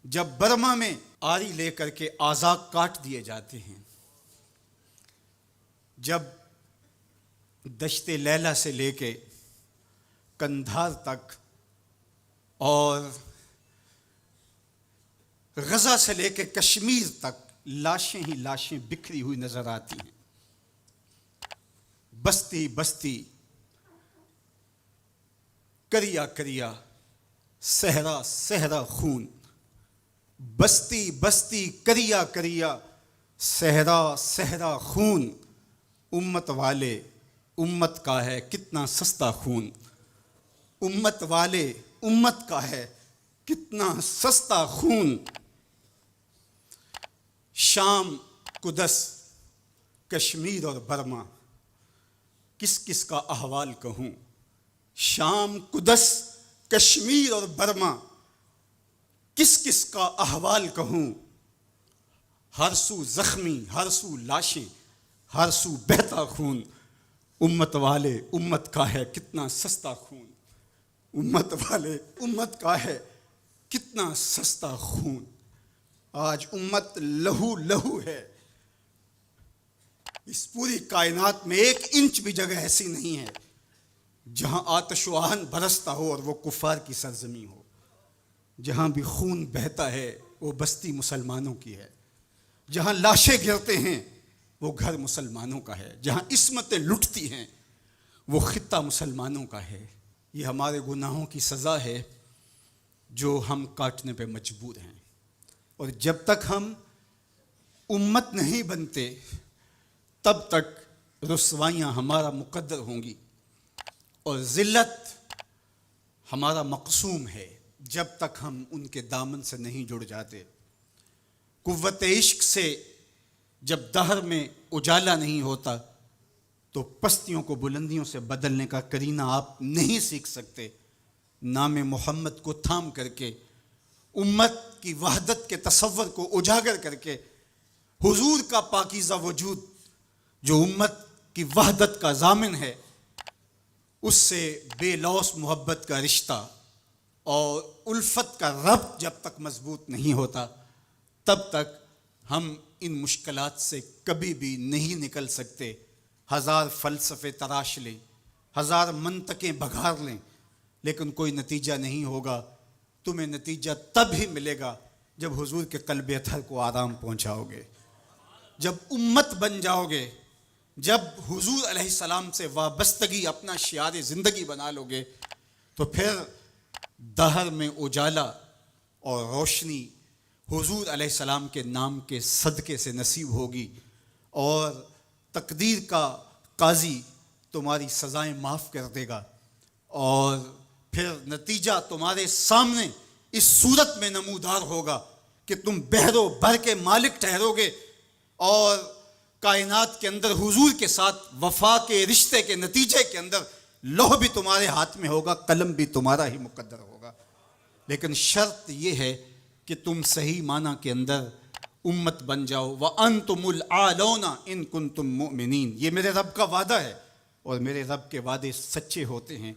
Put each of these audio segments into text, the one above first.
جب برما میں آری لے کر کے اعضاء کاٹ دیے جاتے ہیں، جب دشت لیلہ سے لے کے کندھار تک اور غزہ سے لے کے کشمیر تک لاشیں ہی لاشیں بکھری ہوئی نظر آتی ہیں، بستی بستی، کریا کریا، صحرا صحرا خون، بستی بستی، کریا کریا، صحرا صحرا خون، امت والے امت کا ہے کتنا سستا خون، امت والے امت کا ہے کتنا سستا خون، شام قدس کشمیر اور برما، کس کس کا احوال کہوں، شام قدس کشمیر اور برما، کس کس کا احوال کہوں، ہر سو زخمی، ہر سو لاشیں، ہر سو بہتا خون، امت والے امت کا ہے کتنا سستا خون، امت والے امت کا ہے کتنا سستا خون۔ آج امت لہو لہو ہے، اس پوری کائنات میں 1 انچ بھی جگہ ایسی نہیں ہے جہاں آتش و آہن برستا ہو اور وہ کفار کی سرزمین ہو، جہاں بھی خون بہتا ہے وہ بستی مسلمانوں کی ہے، جہاں لاشیں گرتے ہیں وہ گھر مسلمانوں کا ہے، جہاں عصمتیں لٹتی ہیں وہ خطہ مسلمانوں کا ہے۔ یہ ہمارے گناہوں کی سزا ہے جو ہم کاٹنے پہ مجبور ہیں، اور جب تک ہم امت نہیں بنتے تب تک رسوائیاں ہمارا مقدر ہوں گی اور ذلت ہمارا مقسوم ہے جب تک ہم ان کے دامن سے نہیں جڑ جاتے۔ قوت عشق سے جب دہر میں اجالا نہیں ہوتا تو پستیوں کو بلندیوں سے بدلنے کا قرینہ آپ نہیں سیکھ سکتے۔ نام محمد کو تھام کر کے، امت کی وحدت کے تصور کو اجاگر کر کے، حضور کا پاکیزہ وجود جو امت کی وحدت کا ضامن ہے، اس سے بے لوث محبت کا رشتہ اور الفت کا ربط جب تک مضبوط نہیں ہوتا تب تک ہم ان مشکلات سے کبھی بھی نہیں نکل سکتے۔ 1000 فلسفے تراش لیں، 1000 منطقیں بگھار لیں، لیکن کوئی نتیجہ نہیں ہوگا۔ تمہیں نتیجہ تب ہی ملے گا جب حضور کے قلب اطہر کو آرام پہنچاؤ گے، جب امت بن جاؤ گے، جب حضور علیہ السلام سے وابستگی اپنا شعار زندگی بنا لو گے، تو پھر دہر میں اجالا اور روشنی حضور علیہ السلام کے نام کے صدقے سے نصیب ہوگی، اور تقدیر کا قاضی تمہاری سزائیں معاف کر دے گا، اور پھر نتیجہ تمہارے سامنے اس صورت میں نمودار ہوگا کہ تم بحر و بر کے مالک ٹھہرو گے، اور کائنات کے اندر حضور کے ساتھ وفا کے رشتے کے نتیجے کے اندر لوح بھی تمہارے ہاتھ میں ہوگا، قلم بھی تمہارا ہی مقدر ہوگا۔ لیکن شرط یہ ہے کہ تم صحیح معنی کے اندر امت بن جاؤ۔ وَأَنْتُمُ الْأَعْلَوْنَ إِن كُنتُم مُؤْمِنِينَ، یہ میرے رب کا وعدہ ہے اور میرے رب کے وعدے سچے ہوتے ہیں۔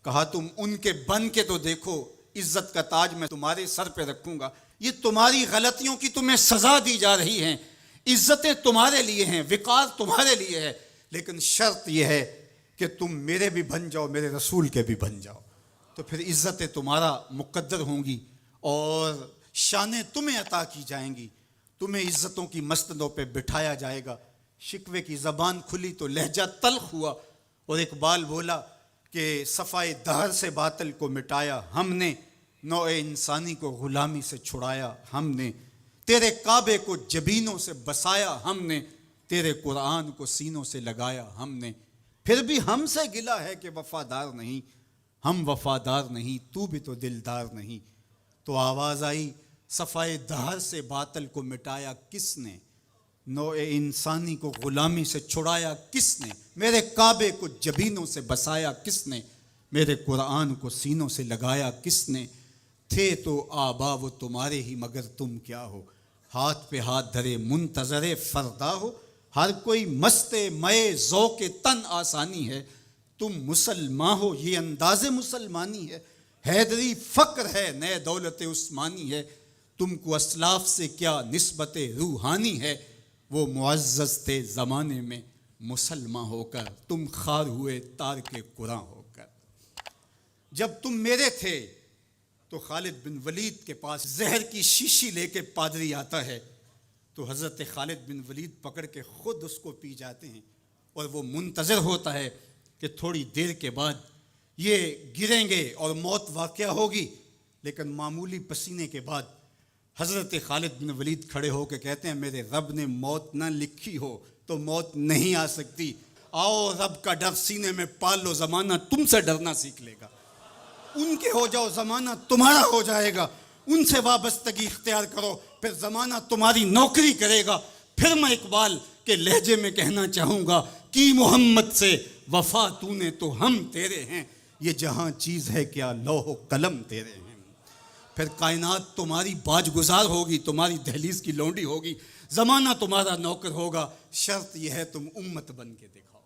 کہا تم ان کے بن کے تو دیکھو، عزت کا تاج میں تمہارے سر پہ رکھوں گا۔ یہ تمہاری غلطیوں کی تمہیں سزا دی جا رہی ہیں، عزتیں تمہارے لیے ہیں، وقار تمہارے لیے ہے، لیکن شرط یہ ہے کہ تم میرے بھی بن جاؤ، میرے رسول کے بھی بن جاؤ، تو پھر عزتیں تمہارا مقدر ہوں گی اور شانیں تمہیں عطا کی جائیں گی، تمہیں عزتوں کی مسندوں پہ بٹھایا جائے گا۔ شکوے کی زبان کھلی تو لہجہ تلخ ہوا، اور اقبال بولا کہ صفائے دہر سے باطل کو مٹایا ہم نے، نوع انسانی کو غلامی سے چھڑایا ہم نے، تیرے کعبے کو جبینوں سے بسایا ہم نے، تیرے قرآن کو سینوں سے لگایا ہم نے، پھر بھی ہم سے گلہ ہے کہ وفادار نہیں، ہم وفادار نہیں، تو بھی تو دلدار نہیں۔ تو آواز آئی، صفائے دہر سے باطل کو مٹایا کس نے، نوع انسانی کو غلامی سے چھڑایا کس نے، میرے کعبے کو جبینوں سے بسایا کس نے، میرے قرآن کو سینوں سے لگایا کس نے، تھے تو آبا وہ تمہارے ہی مگر تم کیا ہو، ہاتھ پہ ہاتھ دھرے منتظر فردا ہو، ہر کوئی مست مئے ذوق تن آسانی ہے، تم مسلمان ہو یہ انداز مسلمانی ہے، حیدری فقر ہے نئے دولت عثمانی ہے، تم کو اسلاف سے کیا نسبت روحانی ہے، وہ معزز تھے زمانے میں مسلمان ہو کر، تم خار ہوئے تار کے قرآن ہو کر۔ جب تم میرے تھے تو خالد بن ولید کے پاس زہر کی شیشی لے کے پادری آتا ہے تو حضرت خالد بن ولید پکڑ کے خود اس کو پی جاتے ہیں، اور وہ منتظر ہوتا ہے کہ تھوڑی دیر کے بعد یہ گریں گے اور موت واقع ہوگی، لیکن معمولی پسینے کے بعد حضرت خالد بن ولید کھڑے ہو کے کہتے ہیں میرے رب نے موت نہ لکھی ہو تو موت نہیں آ سکتی، آؤ رب کا ڈر سینے میں پال لو، زمانہ تم سے ڈرنا سیکھ لے گا، ان کے ہو جاؤ زمانہ تمہارا ہو جائے گا، ان سے وابستگی اختیار کرو پھر زمانہ تمہاری نوکری کرے گا۔ پھر میں اقبال کے لہجے میں کہنا چاہوں گا کہ محمد سے وفا تو نے تو ہم تیرے ہیں، یہ جہاں چیز ہے کیا لوح و قلم تیرے ہیں۔ پھر کائنات تمہاری باج گزار ہوگی، تمہاری دہلیز کی لونڈی ہوگی، زمانہ تمہارا نوکر ہوگا، شرط یہ ہے تم امت بن کے دکھاؤ۔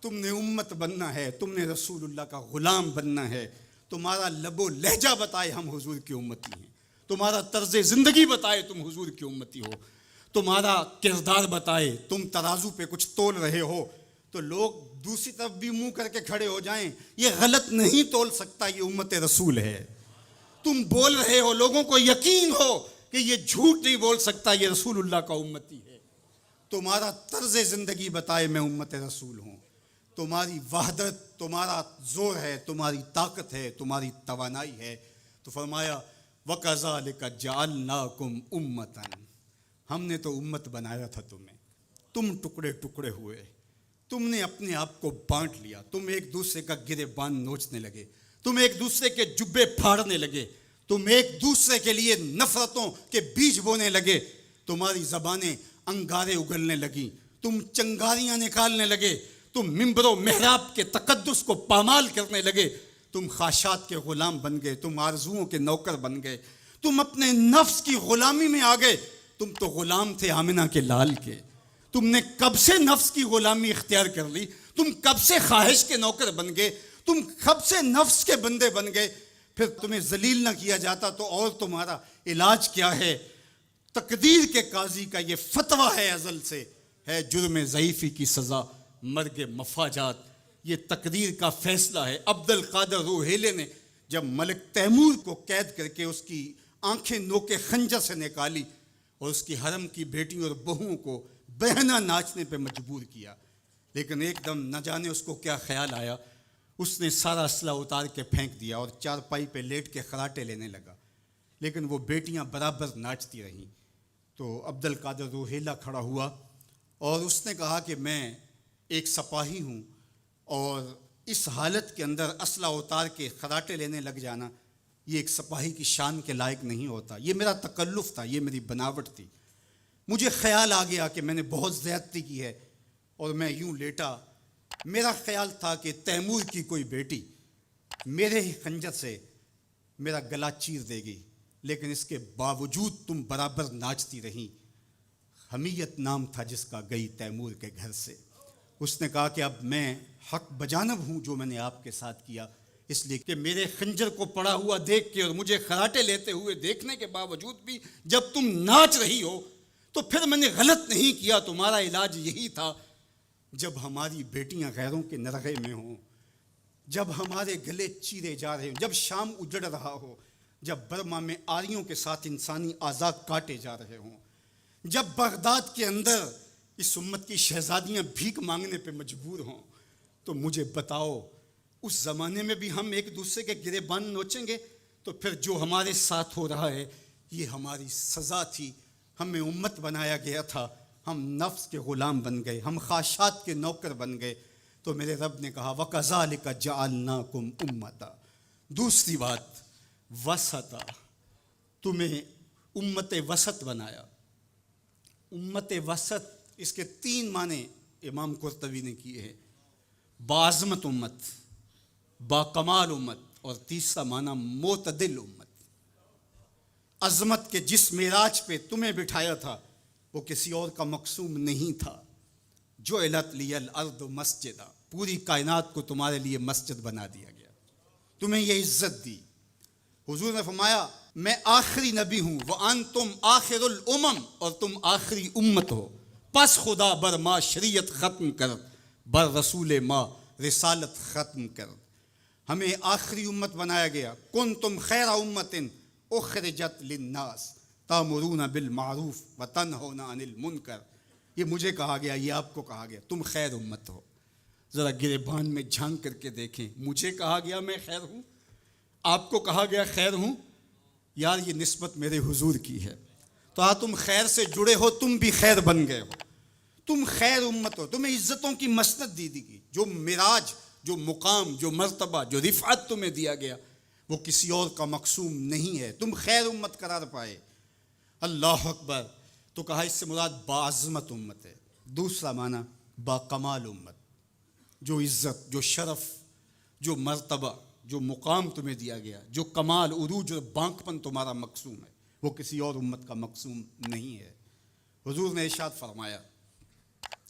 تم نے امت بننا ہے، تم نے رسول اللہ کا غلام بننا ہے، تمہارا لب و لہجہ بتائے ہم حضور کی امتی ہیں، تمہارا طرز زندگی بتائے تم حضور کی امتی ہو، تمہارا کردار بتائے تم ترازو پہ کچھ تول رہے ہو تو لوگ دوسری طرف بھی منہ کر کے کھڑے ہو جائیں، یہ غلط نہیں تول سکتا، یہ امت رسول ہے۔ تم بول رہے ہو، لوگوں کو یقین ہو کہ یہ جھوٹ نہیں بول سکتا، یہ رسول اللہ کا امتی ہے، تمہارا طرز زندگی بتائے میں امت رسول ہوں، تمہاری وحدت، تمہارا زور ہے، تمہاری طاقت ہے، تمہاری توانائی ہے۔ تو فرمایا وَكَذَلِكَ جَعَلْنَاكُمْ أُمَّةً، ہم نے تو امت بنایا تھا تمہیں، تم ٹکڑے ٹکڑے ہوئے، تم نے اپنے آپ کو بانٹ لیا، تم ایک دوسرے کا گریبان نوچنے لگے، تم ایک دوسرے کے جبے پھاڑنے لگے، تم ایک دوسرے کے لیے نفرتوں کے بیج بونے لگے، تمہاری زبانیں انگارے اگلنے لگیں، تم چنگاریاں نکالنے لگے، تم ممبر و محراب کے تقدس کو پامال کرنے لگے، تم خواہشات کے غلام بن گئے، تم آرزوؤں کے نوکر بن گئے، تم اپنے نفس کی غلامی میں آ گئے۔ تم تو غلام تھے آمنہ کے لال کے، تم نے کب سے نفس کی غلامی اختیار کر لی، تم کب سے خواہش کے نوکر بن گئے، تم کب سے نفس کے بندے بن گئے۔ پھر تمہیں ذلیل نہ کیا جاتا تو اور تمہارا علاج کیا ہے؟ تقدیر کے قاضی کا یہ فتویٰ ہے ازل سے، ہے جرم ضعیفی کی سزا مرگ مفاجات، یہ تقدیر کا فیصلہ ہے۔ عبد القادر روحیلے نے جب ملک تیمور کو قید کر کے اس کی آنکھیں نوکے خنجر سے نکالی اور اس کی حرم کی بیٹیوں اور بہوؤں کو بہنا ناچنے پہ مجبور کیا، لیکن ایک دم نہ جانے اس کو کیا خیال آیا، اس نے سارا اسلحہ اتار کے پھینک دیا اور چارپائی پہ لیٹ کے خراٹے لینے لگا، لیکن وہ بیٹیاں برابر ناچتی رہیں۔ تو عبد القادر روحیلہ کھڑا ہوا اور اس نے کہا کہ میں ایک سپاہی ہوں اور اس حالت کے اندر اسلحہ اتار کے خراٹے لینے لگ جانا یہ ایک سپاہی کی شان کے لائق نہیں ہوتا، یہ میرا تکلف تھا، یہ میری بناوٹ تھی، مجھے خیال آ گیا کہ میں نے بہت زیادتی کی ہے اور میں یوں لیٹا، میرا خیال تھا کہ تیمور کی کوئی بیٹی میرے ہی خنجر سے میرا گلا چیر دے گی، لیکن اس کے باوجود تم برابر ناچتی رہیں۔ حمیت نام تھا جس کا گئی تیمور کے گھر سے۔ اس نے کہا کہ اب میں حق بجانب ہوں جو میں نے آپ کے ساتھ کیا، اس لیے کہ میرے خنجر کو پڑا ہوا دیکھ کے اور مجھے خراٹے لیتے ہوئے دیکھنے کے باوجود بھی جب تم ناچ رہی ہو تو پھر میں نے غلط نہیں کیا، تمہارا علاج یہی تھا۔ جب ہماری بیٹیاں غیروں کے نرغے میں ہوں، جب ہمارے گلے چیرے جا رہے ہوں، جب شام اجڑ رہا ہو، جب برما میں آریوں کے ساتھ انسانی اعضاء کاٹے جا رہے ہوں، جب بغداد کے اندر اس امت کی شہزادیاں بھیک مانگنے پہ مجبور ہوں، تو مجھے بتاؤ اس زمانے میں بھی ہم ایک دوسرے کے گریبان نوچیں گے؟ تو پھر جو ہمارے ساتھ ہو رہا ہے یہ ہماری سزا تھی، ہمیں امت بنایا گیا تھا، ہم نفس کے غلام بن گئے، ہم خواہشات کے نوکر بن گئے۔ تو میرے رب نے کہا وَكَذَلِكَ جَعَلْنَاكُمْ أُمَّةً، دوسری بات وسطا، تمہیں امت وسط بنایا۔ امت وسط اس کے 3 معنی امام قرطبی نے کیے ہیں، باعظمت امت، باکمال امت، اور تیسرا معنی معتدل امت۔ عظمت کے جس معراج پہ تمہیں بٹھایا تھا وہ کسی اور کا مقصوم نہیں تھا۔ جعلت لی الارض مسجدا، پوری کائنات کو تمہارے لیے مسجد بنا دیا گیا، تمہیں یہ عزت دی۔ حضور نے فرمایا میں آخری نبی ہوں، وَأَنْتُمْ آخر الامم، اور تم آخری امت ہو، پس خدا بر ما شریعت ختم کر، بر رسول ما رسالت ختم کر۔ ہمیں آخری امت بنایا گیا، کنتم خیر امت اخرجت للناس تامرون بالمعروف وتنہون عن المنکر۔ یہ مجھے کہا گیا، یہ آپ کو کہا گیا، تم خیر امت ہو۔ ذرا گریبان میں جھانک کر کے دیکھیں، مجھے کہا گیا میں خیر ہوں، آپ کو کہا گیا خیر ہوں، یار یہ نسبت میرے حضور کی ہے۔ تو تم خیر سے جڑے ہو، تم بھی خیر بن گئے ہو، تم خیر امت ہو، تمہیں عزتوں کی مسند دی گئی، جو معراج، جو مقام، جو مرتبہ، جو رفعت تمہیں دیا گیا وہ کسی اور کا مقسوم نہیں ہے، تم خیر امت قرار پائے۔ اللہ اکبر۔ تو کہا اس سے مراد باعظمت امت ہے۔ دوسرا معنی با کمال امت، جو عزت، جو شرف، جو مرتبہ، جو مقام تمہیں دیا گیا، جو کمال، عروج اور بانکپن تمہارا مقسوم ہے، وہ کسی اور امت کا مقسوم نہیں ہے۔ حضور نے ارشاد فرمایا،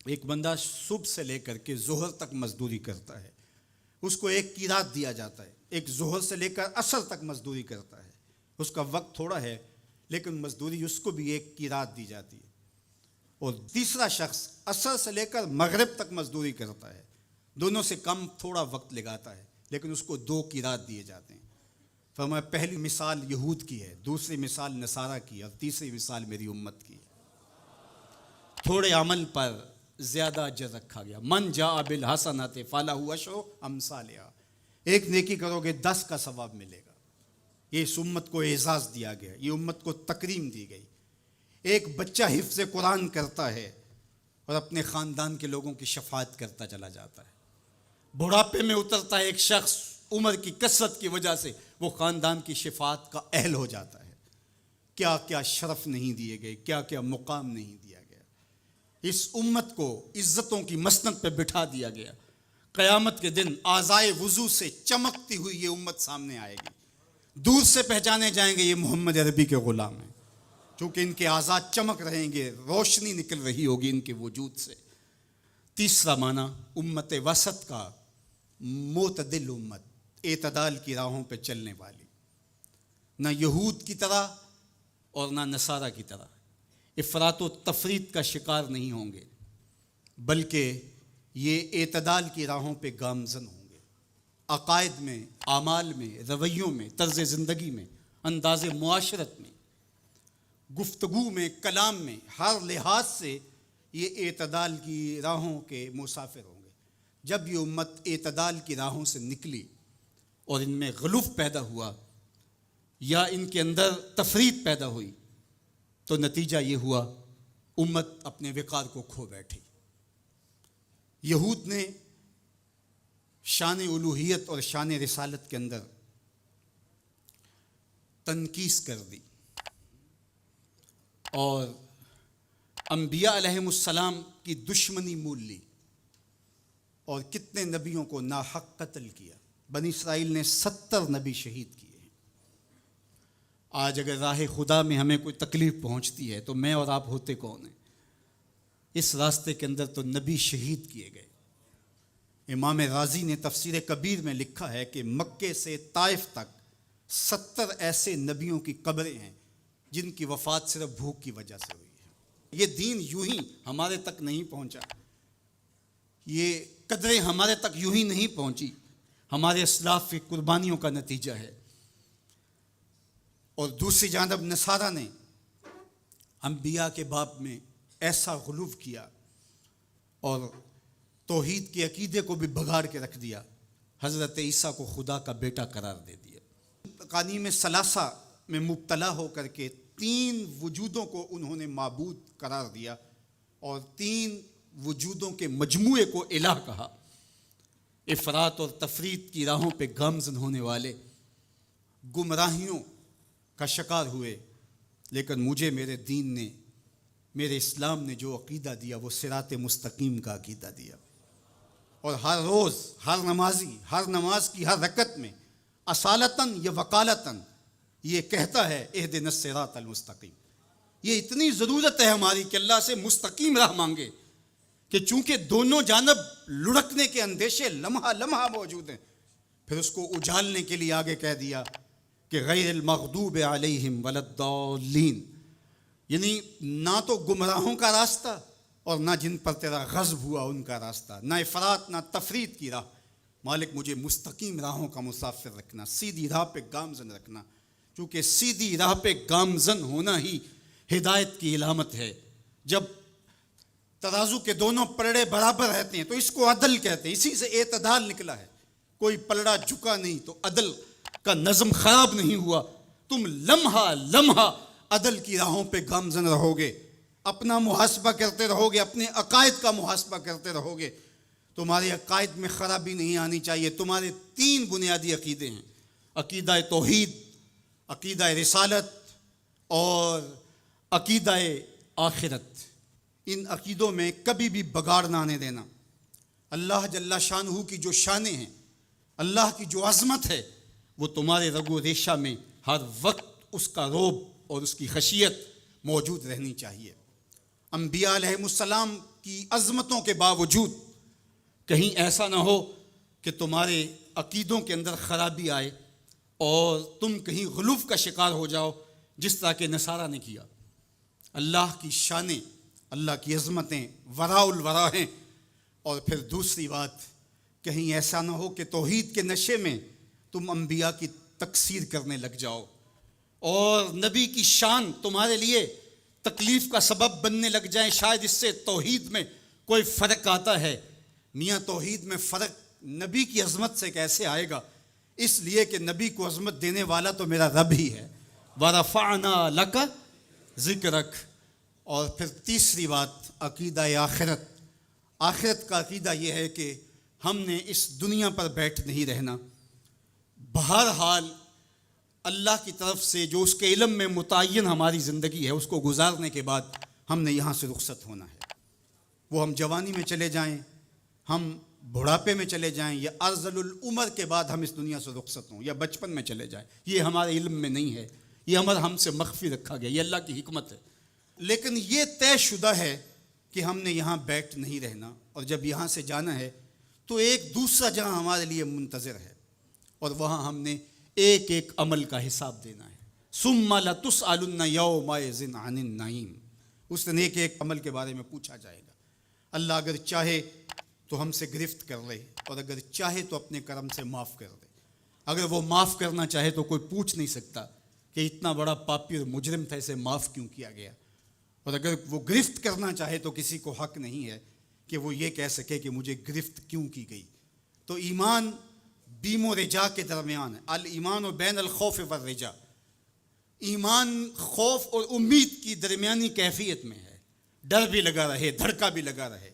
ایک بندہ صبح سے لے کر کے ظہر تک مزدوری کرتا ہے، اس کو ایک قیراط دیا جاتا ہے۔ ایک ظہر سے لے کر عصر تک مزدوری کرتا ہے، اس کا وقت تھوڑا ہے لیکن مزدوری اس کو بھی ایک قیراط دی جاتی ہے۔ اور تیسرا شخص عصر سے لے کر مغرب تک مزدوری کرتا ہے، دونوں سے کم تھوڑا وقت لگاتا ہے لیکن اس کو 2 قیراط دیے جاتے ہیں۔ فرمایا پہلی مثال یہود کی ہے، دوسری مثال نصارہ کی، اور تیسری مثال میری امت کی ہے۔ تھوڑے عمل پر زیادہ اجر رکھا گیا۔ من جاء بالحسنۃ فلہ عشر امثالھا، ایک نیکی کرو گے 10 کا ثواب ملے گا۔ یہ اس امت کو اعزاز دیا گیا، یہ امت کو تکریم دی گئی۔ ایک بچہ حفظ قرآن کرتا ہے اور اپنے خاندان کے لوگوں کی شفاعت کرتا چلا جاتا ہے۔ بڑھاپے میں اترتا ہے ایک شخص، عمر کی کثرت کی وجہ سے وہ خاندان کی شفاعت کا اہل ہو جاتا ہے۔ کیا کیا شرف نہیں دیے گئے، کیا کیا مقام نہیں دیا گیا۔ اس امت کو عزتوں کی مسند پہ بٹھا دیا گیا۔ قیامت کے دن اعضائے وضو سے چمکتی ہوئی یہ امت سامنے آئے گی، دور سے پہچانے جائیں گے یہ محمد عربی کے غلام ہیں، کیونکہ ان کے اعضاء چمک رہیں گے، روشنی نکل رہی ہوگی ان کے وجود سے۔ تیسرا معنی امت وسط کا، معتدل امت، اعتدال کی راہوں پہ چلنے والی، نہ یہود کی طرح اور نہ نصارہ کی طرح افراط و تفریط کا شکار نہیں ہوں گے، بلکہ یہ اعتدال کی راہوں پہ گامزن ہوں گے، عقائد میں، اعمال میں، رویوں میں، طرز زندگی میں، انداز معاشرت میں، گفتگو میں، کلام میں، ہر لحاظ سے یہ اعتدال کی راہوں کے مسافر ہوں گے۔ جب یہ امت اعتدال کی راہوں سے نکلی اور ان میں غلوف پیدا ہوا یا ان کے اندر تفریط پیدا ہوئی تو نتیجہ یہ ہوا امت اپنے وقار کو کھو بیٹھی۔ یہود نے شان الوہیت اور شان رسالت کے اندر تنقیص کر دی اور انبیاء علیہم السلام کی دشمنی مول لی اور کتنے نبیوں کو ناحق قتل کیا۔ بنی اسرائیل نے 70 نبی شہید کیے ہیں۔ آج اگر راہ خدا میں ہمیں کوئی تکلیف پہنچتی ہے تو میں اور آپ ہوتے کون ہیں؟ اس راستے کے اندر تو نبی شہید کیے گئے۔ امام رازی نے تفسیر کبیر میں لکھا ہے کہ مکے سے طائف تک 70 ایسے نبیوں کی قبریں ہیں جن کی وفات صرف بھوک کی وجہ سے ہوئی ہے۔ یہ دین یوں ہی ہمارے تک نہیں پہنچا، یہ قدریں ہمارے تک یوں ہی نہیں پہنچی، ہمارے اسلاف کی قربانیوں کا نتیجہ ہے۔ اور دوسری جانب نصارہ نے انبیاء کے باب میں ایسا غلو کیا اور توحید کے عقیدے کو بھی بگاڑ کے رکھ دیا، حضرت عیسیٰ کو خدا کا بیٹا قرار دے دیا۔ تقانیم ثلاثہ میں مبتلا ہو کر کے 3 وجودوں کو انہوں نے معبود قرار دیا اور 3 وجودوں کے مجموعے کو الہ کہا۔ افراط اور تفریط کی راہوں پہ گامزن ہونے والے گمراہیوں کا شکار ہوئے، لیکن مجھے میرے دین نے، میرے اسلام نے جو عقیدہ دیا وہ صراط مستقیم کا عقیدہ دیا۔ اور ہر روز، ہر نمازی، ہر نماز کی ہر رکعت میں اصالتاً یا وکالتاً یہ کہتا ہے اہدنا الصراط المستقیم۔ یہ اتنی ضرورت ہے ہماری کہ اللہ سے مستقیم راہ مانگے کہ چونکہ دونوں جانب لڑکنے کے اندیشے لمحہ لمحہ موجود ہیں، پھر اس کو اجالنے کے لیے آگے کہہ دیا کہ غیر المغضوب علیہم ولا الضالین، یعنی نہ تو گمراہوں کا راستہ اور نہ جن پر تیرا غضب ہوا ان کا راستہ، نہ افراط نہ تفریط کی راہ۔ مالک مجھے مستقیم راہوں کا مسافر رکھنا، سیدھی راہ پہ گامزن رکھنا، چونکہ سیدھی راہ پہ گامزن ہونا ہی ہدایت کی علامت ہے۔ جب ترازو کے دونوں پلڑے برابر رہتے ہیں تو اس کو عدل کہتے ہیں، اسی سے اعتدال نکلا ہے۔ کوئی پلڑا جھکا نہیں تو عدل کا نظم خراب نہیں ہوا۔ تم لمحہ لمحہ عدل کی راہوں پہ گامزن رہو گے، اپنا محاسبہ کرتے رہو گے، اپنے عقائد کا محاسبہ کرتے رہو گے، تمہارے عقائد میں خرابی نہیں آنی چاہیے۔ تمہارے 3 بنیادی عقیدے ہیں، عقیدہ توحید، عقیدہ رسالت اور عقیدہ آخرت۔ ان عقیدوں میں کبھی بھی بگاڑ نہ آنے دینا۔ اللہ جل شانہ کی جو شانیں ہیں، اللہ کی جو عظمت ہے، وہ تمہارے رگ و ریشہ میں ہر وقت اس کا رعب اور اس کی خشیت موجود رہنی چاہیے۔ انبیاء علیہم السلام کی عظمتوں کے باوجود کہیں ایسا نہ ہو کہ تمہارے عقیدوں کے اندر خرابی آئے اور تم کہیں غلوف کا شکار ہو جاؤ، جس طرح کہ نصارہ نے کیا۔ اللہ کی شانیں، اللہ کی عظمتیں وراء الورا ہیں۔ اور پھر دوسری بات، کہیں ایسا نہ ہو کہ توحید کے نشے میں تم انبیاء کی تکثیر کرنے لگ جاؤ اور نبی کی شان تمہارے لیے تکلیف کا سبب بننے لگ جائیں۔ شاید اس سے توحید میں کوئی فرق آتا ہے۔ میاں توحید میں فرق نبی کی عظمت سے کیسے آئے گا؟ اس لیے کہ نبی کو عظمت دینے والا تو میرا رب ہی ہے۔ وَرَفَعْنَا لَكَ ذِكْرَكَ۔ اور پھر تیسری بات، عقیدہ آخرت۔ آخرت کا عقیدہ یہ ہے کہ ہم نے اس دنیا پر بیٹھ نہیں رہنا، بہرحال اللہ کی طرف سے جو اس کے علم میں متعین ہماری زندگی ہے اس کو گزارنے کے بعد ہم نے یہاں سے رخصت ہونا ہے۔ وہ ہم جوانی میں چلے جائیں، ہم بڑھاپے میں چلے جائیں، یا ارذل العمر کے بعد ہم اس دنیا سے رخصت ہوں، یا بچپن میں چلے جائیں، یہ ہمارے علم میں نہیں ہے، یہ ہم سے مخفی رکھا گیا، یہ اللہ کی حکمت ہے۔ لیکن یہ طے شدہ ہے کہ ہم نے یہاں بیٹھ نہیں رہنا، اور جب یہاں سے جانا ہے تو ایک دوسرا جہاں ہمارے لیے منتظر ہے، اور وہاں ہم نے ایک ایک عمل کا حساب دینا ہے۔ ثم لتسألن یومئذ عن النعیم۔ اس دن ایک ایک عمل کے بارے میں پوچھا جائے گا۔ اللہ اگر چاہے تو ہم سے گرفت کر لے، اور اگر چاہے تو اپنے کرم سے معاف کر دے۔ اگر وہ معاف کرنا چاہے تو کوئی پوچھ نہیں سکتا کہ اتنا بڑا پاپی اور مجرم تھا، اسے معاف کیوں کیا گیا۔ اور اگر وہ گرفت کرنا چاہے تو کسی کو حق نہیں ہے کہ وہ یہ کہہ سکے کہ مجھے گرفت کیوں کی گئی۔ تو ایمان بیم و رجا کے درمیان ہے۔ الایمان بین الخوف والرجا، ایمان خوف اور امید کی درمیانی کیفیت میں ہے۔ ڈر بھی لگا رہے، دھڑکا بھی لگا رہے،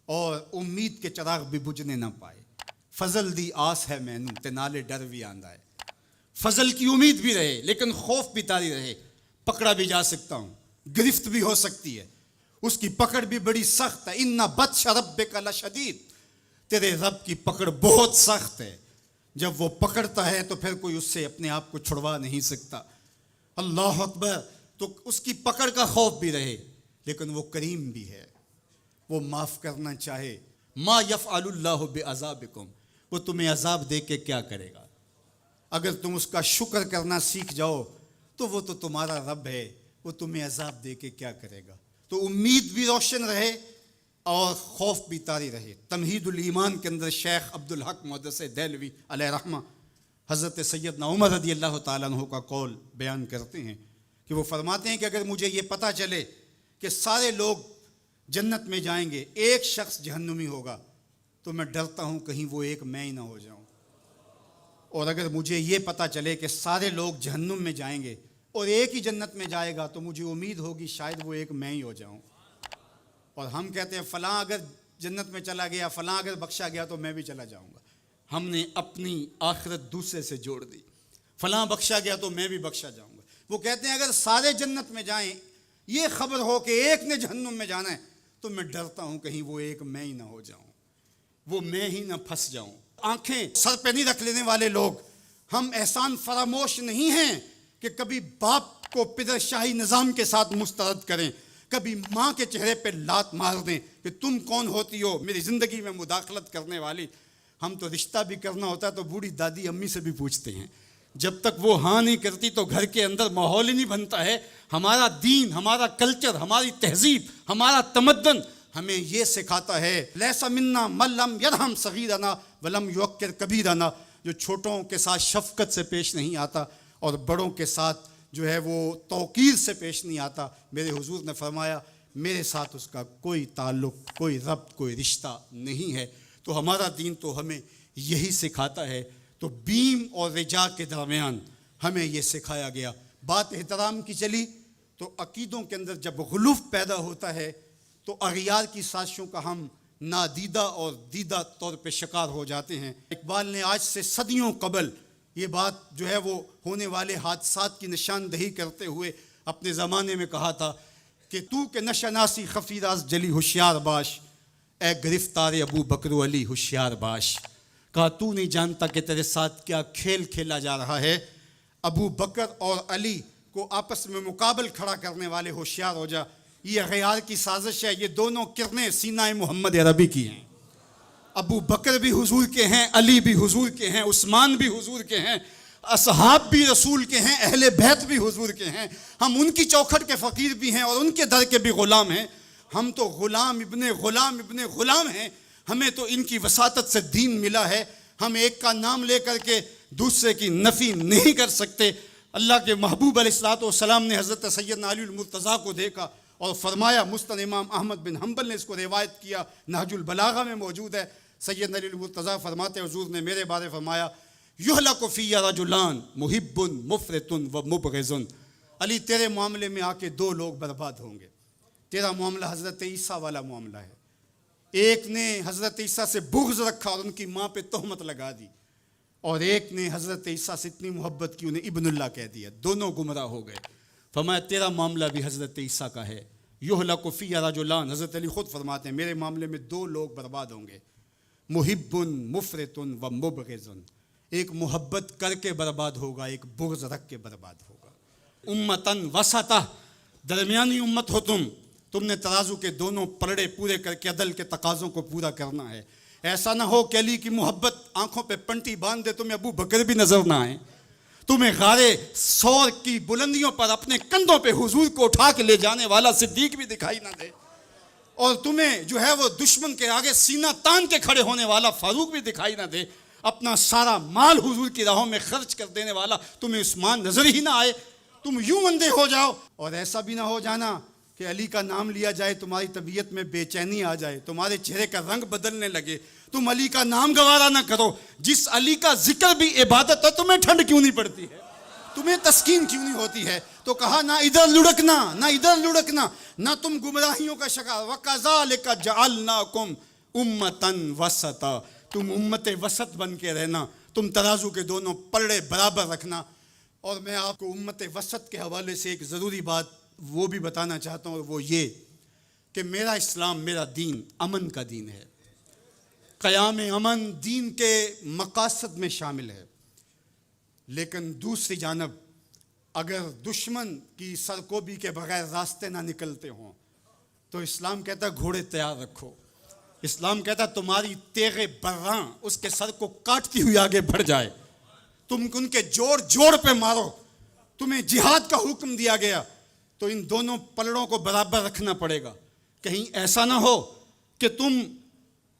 اور امید کے چراغ بھی بجھنے نہ پائے۔ فضل دی آس ہے مینوں تے نالے ڈر بھی آندا ہے۔ فضل کی امید بھی رہے لیکن خوف بھی طاری رہے، پکڑا بھی جا سکتا ہوں، گرفت بھی ہو سکتی ہے، اس کی پکڑ بھی بڑی سخت ہے۔ ان بطش ربک لشدید، تیرے رب کی پکڑ بہت سخت ہے۔ جب وہ پکڑتا ہے تو پھر کوئی اس سے اپنے آپ کو چھڑوا نہیں سکتا۔ اللہ اکبر۔ تو اس کی پکڑ کا خوف بھی رہے، لیکن وہ کریم بھی ہے، وہ معاف کرنا چاہے۔ ما یفعل اللہ بعذابکم، وہ تمہیں عذاب دے کے کیا کرے گا؟ اگر تم اس کا شکر کرنا سیکھ جاؤ تو وہ تو تمہارا رب ہے، وہ تمہیں عذاب دے کے کیا کرے گا؟ تو امید بھی روشن رہے اور خوف بھی طاری رہے۔ تمہید الایمان کے اندر شیخ عبدالحق محدث دہلوی علیہ رحمہ حضرت سیدنا عمر رضی اللہ تعالیٰ عنہ کا قول بیان کرتے ہیں کہ وہ فرماتے ہیں کہ اگر مجھے یہ پتہ چلے کہ سارے لوگ جنت میں جائیں گے، ایک شخص جہنمی ہوگا، تو میں ڈرتا ہوں کہیں وہ ایک میں ہی نہ ہو جاؤں۔ اور اگر مجھے یہ پتہ چلے کہ سارے لوگ جہنم میں جائیں گے اور ایک ہی جنت میں جائے گا، تو مجھے امید ہوگی شاید وہ ایک میں ہی ہو جاؤں۔ اور ہم کہتے ہیں فلاں اگر جنت میں چلا گیا، فلاں اگر بخشا گیا تو میں بھی چلا جاؤں گا۔ ہم نے اپنی آخرت دوسرے سے جوڑ دی، فلاں بخشا گیا تو میں بھی بخشا جاؤں گا۔ وہ کہتے ہیں اگر سارے جنت میں جائیں، یہ خبر ہو کہ ایک نے جہنم میں جانا ہے، تو میں ڈرتا ہوں کہیں وہ ایک میں ہی نہ ہو جاؤں، وہ میں ہی نہ پھنس جاؤں۔ آنکھیں سر پہ نہیں رکھ لینے والے لوگ، ہم احسان فراموش نہیں ہیں کہ کبھی باپ کو پدر شاہی نظام کے ساتھ مسترد کریں، کبھی ماں کے چہرے پہ لات مار دیں کہ تم کون ہوتی ہو میری زندگی میں مداخلت کرنے والی۔ ہم تو رشتہ بھی کرنا ہوتا ہے تو بوڑھی دادی امی سے بھی پوچھتے ہیں جب تک وہ ہاں نہیں کرتی تو گھر کے اندر ماحول ہی نہیں بنتا ہے. ہمارا دین، ہمارا کلچر، ہماری تہذیب، ہمارا تمدن ہمیں یہ سکھاتا ہے لیسا منا من لم یرحم صغیرنا ولم یوقر کبیرنا، جو چھوٹوں کے ساتھ شفقت سے پیش نہیں آتا اور بڑوں کے ساتھ جو ہے وہ توقیر سے پیش نہیں آتا. میرے حضور نے فرمایا میرے ساتھ اس کا کوئی تعلق، کوئی ربط، کوئی رشتہ نہیں ہے. تو ہمارا دین تو ہمیں یہی سکھاتا ہے. تو بیم اور رجا کے درمیان ہمیں یہ سکھایا گیا. بات احترام کی چلی تو عقیدوں کے اندر جب غلوف پیدا ہوتا ہے تو اغیار کی سازشوں کا ہم نادیدہ اور دیدہ طور پہ شکار ہو جاتے ہیں. اقبال نے آج سے صدیوں قبل یہ بات جو ہے وہ ہونے والے حادثات کی نشاندہی کرتے ہوئے اپنے زمانے میں کہا تھا کہ تو کہ نشناسی خفی راز جلی ہوشیار باش، اے گرفتار ابو بکر و علی ہوشیار باش. کہا تو نہیں جانتا کہ تیرے ساتھ کیا کھیل کھیلا جا رہا ہے. ابو بکر اور علی کو آپس میں مقابل کھڑا کرنے والے ہوشیار ہو جا. یہ غیار کی سازش ہے. یہ دونوں کرنیں سینہ محمد عربی کی ہیں. ابو بکر بھی حضور کے ہیں، علی بھی حضور کے ہیں، عثمان بھی حضور کے ہیں، اصحاب بھی رسول کے ہیں، اہل بیت بھی حضور کے ہیں. ہم ان کی چوکھٹ کے فقیر بھی ہیں اور ان کے در کے بھی غلام ہیں. ہم تو غلام ابن غلام ابن غلام ہیں. ہمیں تو ان کی وساطت سے دین ملا ہے. ہم ایک کا نام لے کر کے دوسرے کی نفی نہیں کر سکتے. اللہ کے محبوب علیہ الصلوۃ والسلام نے حضرت سیدنا علی المرتضیٰ کو دیکھا اور فرمایا، مسند امام احمد بن حنبل نے اس کو روایت کیا، نہج البلاغہ میں موجود ہے. سیدنا علی المرتضیٰ فرماتے حضور نے میرے بارے فرمایا، یہلک فی رجلان محب مفرط و مبغض. علی تیرے معاملے میں آ کے دو لوگ برباد ہوں گے. تیرا معاملہ حضرت عیسیٰ والا معاملہ ہے. ایک نے حضرت عیسیٰ سے بغض رکھا اور ان کی ماں پہ تہمت لگا دی، اور ایک نے حضرت عیسیٰ سے اتنی محبت کی انہیں ابن اللہ کہہ دیا. دونوں گمراہ ہو گئے. فرمایا تیرا معاملہ بھی حضرت عیسیٰ کا ہے. یہلک فی رجلان، حضرت علی خود فرماتے ہیں میرے معاملے میں دو لوگ برباد ہوں گے، محب مفرط و مبغض. ایک محبت کر کے برباد ہوگا، ایک بغض رکھ کے برباد ہوگا. امتن وسطہ، درمیانی امت ہو تم نے ترازو کے دونوں پلڑے پورے کر کے عدل کے تقاضوں کو پورا کرنا ہے. ایسا نہ ہو کہ علی کی محبت آنکھوں پہ پنٹی باندھ دے، تمہیں ابو بکر بھی نظر نہ آئے، تمہیں غارے سور کی بلندیوں پر اپنے کندھوں پہ حضور کو اٹھا کے لے جانے والا صدیق بھی دکھائی نہ دے، اور تمہیں جو ہے وہ دشمن کے آگے سینہ تان کے کھڑے ہونے والا فاروق بھی دکھائی نہ دے، اپنا سارا مال حضور کی راہوں میں خرچ کر دینے والا تمہیں عثمان نظر ہی نہ آئے، تم یوں اندھے ہو جاؤ. اور ایسا بھی نہ ہو جانا کہ علی کا نام لیا جائے تمہاری طبیعت میں بے چینی آ جائے، تمہارے چہرے کا رنگ بدلنے لگے، تم علی کا نام گوارا نہ کرو. جس علی کا ذکر بھی عبادت ہے، تمہیں ٹھنڈ کیوں نہیں پڑتی ہے، تمہیں تسکین کیوں نہیں ہوتی ہے؟ تو کہا نہ ادھر لڑکنا، نہ ادھر لڑکنا، نہ تم گمراہیوں کا شکار. وَكَذَلِكَ جَعَلْنَاكُمْ أُمَّةً وَسَطًا، تم امت وسط بن کے رہنا، تم ترازو کے دونوں پلڑے برابر رکھنا. اور میں آپ کو امت وسط کے حوالے سے ایک ضروری بات وہ بھی بتانا چاہتا ہوں، اور وہ یہ کہ میرا اسلام، میرا دین امن کا دین ہے. قیام امن دین کے مقاصد میں شامل ہے. لیکن دوسری جانب اگر دشمن کی سرکوبی کے بغیر راستے نہ نکلتے ہوں تو اسلام کہتا ہے گھوڑے تیار رکھو. اسلام کہتا ہے تمہاری تیغ براں اس کے سر کو کاٹتی ہوئی آگے بڑھ جائے، تم ان کے جوڑ جوڑ پہ مارو. تمہیں جہاد کا حکم دیا گیا تو ان دونوں پلڑوں کو برابر رکھنا پڑے گا. کہیں ایسا نہ ہو کہ تم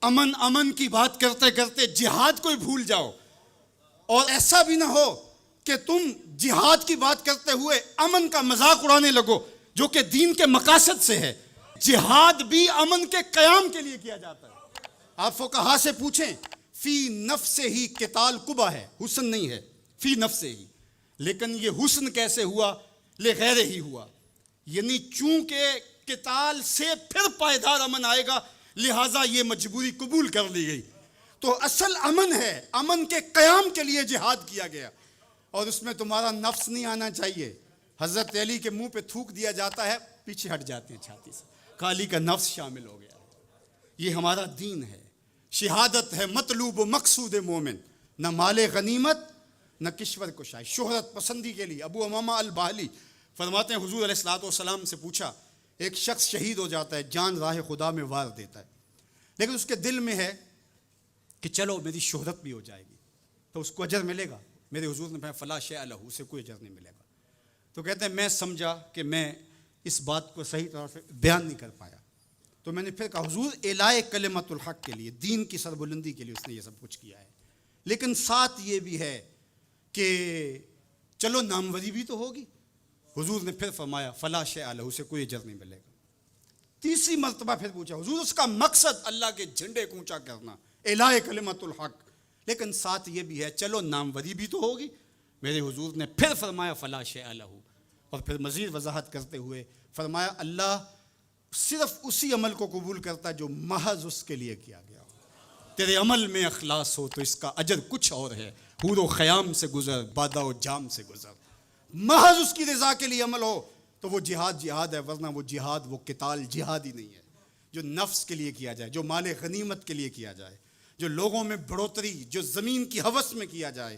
امن کی بات کرتے کرتے جہاد کو ہی بھول جاؤ، اور ایسا بھی نہ ہو کہ تم جہاد کی بات کرتے ہوئے امن کا مذاق اڑانے لگو جو کہ دین کے مقاصد سے ہے. جہاد بھی امن کے قیام کے لیے کیا جاتا ہے. آپ فقہا سے پوچھیں، فی نفس ہی قتال قبح ہے، حسن نہیں ہے، فی نفس ہی. لیکن یہ حسن کیسے ہوا؟ لغیر ہی ہوا، یعنی چونکہ قتال سے پھر پائیدار امن آئے گا، لہٰذا یہ مجبوری قبول کر لی گئی. تو اصل امن ہے، امن کے قیام کے لیے جہاد کیا گیا، اور اس میں تمہارا نفس نہیں آنا چاہیے. حضرت علی کے منہ پہ تھوک دیا جاتا ہے، پیچھے ہٹ جاتے ہیں چھاتی سے، علی کا نفس شامل ہو گیا. یہ ہمارا دین ہے. شہادت ہے مطلوب و مقصود مومن، نہ مال غنیمت نہ کشور کشائی، شہرت پسندی کے لیے. ابو امامہ الباہلی فرماتے ہیں حضور علیہ الصلوۃ والسلام سے پوچھا، ایک شخص شہید ہو جاتا ہے، جان راہ خدا میں وار دیتا ہے، لیکن اس کے دل میں ہے کہ چلو میری شہرت بھی ہو جائے گی تو اس کو اجر ملے گا. میرے حضور نے فرمایا فلا شیء لہ، اسے کوئی اجر نہیں ملے گا. تو کہتے ہیں میں سمجھا کہ میں اس بات کو صحیح طرح سے بیان نہیں کر پایا، تو میں نے پھر کہا حضور اعلاء کلمت الحق کے لیے، دین کی سربلندی کے لیے اس نے یہ سب کچھ کیا ہے، لیکن ساتھ یہ بھی ہے کہ چلو ناموری بھی تو ہوگی. حضور نے پھر فرمایا فلا شیء لہ، اسے کوئی اجر نہیں ملے گا. تیسری مرتبہ پھر پوچھا حضور اس کا مقصد اللہ کے جھنڈے کو اونچا کرنا، اعلاء کلمت الحق، لیکن ساتھ یہ بھی ہے چلو ناموری بھی تو ہوگی. میرے حضور نے پھر فرمایا فلا شیء لہ، اور پھر مزید وضاحت کرتے ہوئے فرمایا اللہ صرف اسی عمل کو قبول کرتا ہے جو محض اس کے لیے کیا گیا ہو. تیرے عمل میں اخلاص ہو تو اس کا اجر کچھ اور ہے، حور و خیام سے گزر، بادہ و جام سے گزر. محض اس کی رضا کے لیے عمل ہو تو وہ جہاد ہے، ورنہ وہ جہاد، وہ قتال جہاد ہی نہیں ہے جو نفس کے لیے کیا جائے، جو مال غنیمت کے لیے کیا جائے، جو لوگوں میں بڑھوتری، جو زمین کی ہوس میں کیا جائے،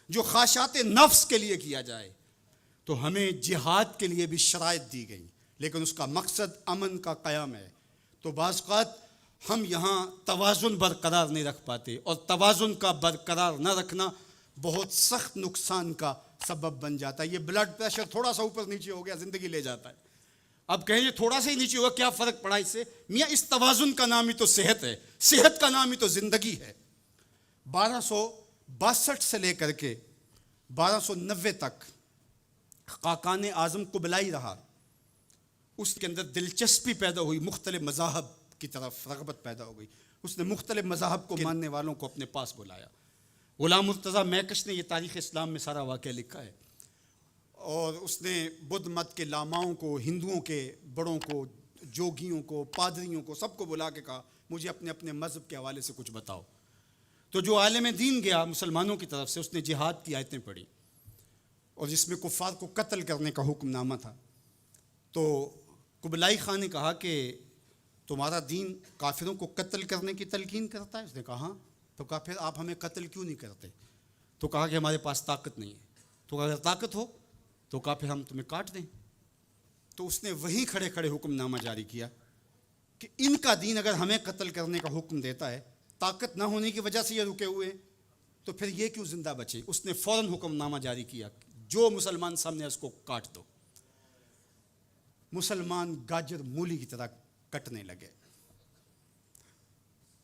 جو خواہشات نفس کے لیے کیا جائے. تو ہمیں جہاد کے لیے بھی شرائط دی گئی، لیکن اس کا مقصد امن کا قیام ہے. تو بعض اوقات ہم یہاں توازن برقرار نہیں رکھ پاتے، اور توازن کا برقرار نہ رکھنا بہت سخت نقصان کا سبب بن جاتا ہے. یہ بلڈ پریشر تھوڑا سا اوپر نیچے ہو گیا زندگی لے جاتا ہے. اب کہیں یہ تھوڑا سا ہی نیچے ہوا کیا فرق پڑا اس سے؟ میاں اس توازن کا نام ہی تو صحت ہے، صحت کا نام ہی تو زندگی ہے. 1262 سے لے کر کے 1290 تک خاقان اعظم قبلائی رہا. اس کے اندر دلچسپی پیدا ہوئی، مختلف مذاہب کی طرف رغبت پیدا ہو گئی. اس نے مختلف مذاہب کو ماننے والوں کو اپنے پاس بلایا. غلام مرتضیٰ میکش نے یہ تاریخ اسلام میں سارا واقعہ لکھا ہے، اور اس نے بدھ مت کے لاماؤں کو، ہندوؤں کے بڑوں کو، جوگیوں کو، پادریوں کو، سب کو بلا کے کہا مجھے اپنے اپنے مذہب کے حوالے سے کچھ بتاؤ. تو جو عالم دین گیا مسلمانوں کی طرف سے، اس نے جہاد کی آیتیں پڑھی، اور جس میں کفار کو قتل کرنے کا حکم نامہ تھا. تو قبلائی خان نے کہا کہ تمہارا دین کافروں کو قتل کرنے کی تلقین کرتا ہے؟ اس نے کہا ہاں. تو کہا پھر آپ ہمیں قتل کیوں نہیں کرتے؟ تو کہا کہ ہمارے پاس طاقت نہیں ہے. تو اگر طاقت ہو تو کہا پھر ہم تمہیں کاٹ دیں. تو اس نے وہیں کھڑے کھڑے حکم نامہ جاری کیا کہ ان کا دین اگر ہمیں قتل کرنے کا حکم دیتا ہے، طاقت نہ ہونے کی وجہ سے یہ رکے ہوئے ہیں، تو پھر یہ کیوں زندہ بچے؟ اس نے فوراً حکم نامہ جاری کیا جو مسلمان سامنے اس کو کاٹ دو. مسلمان گاجر مولی کی طرح کٹنے لگے.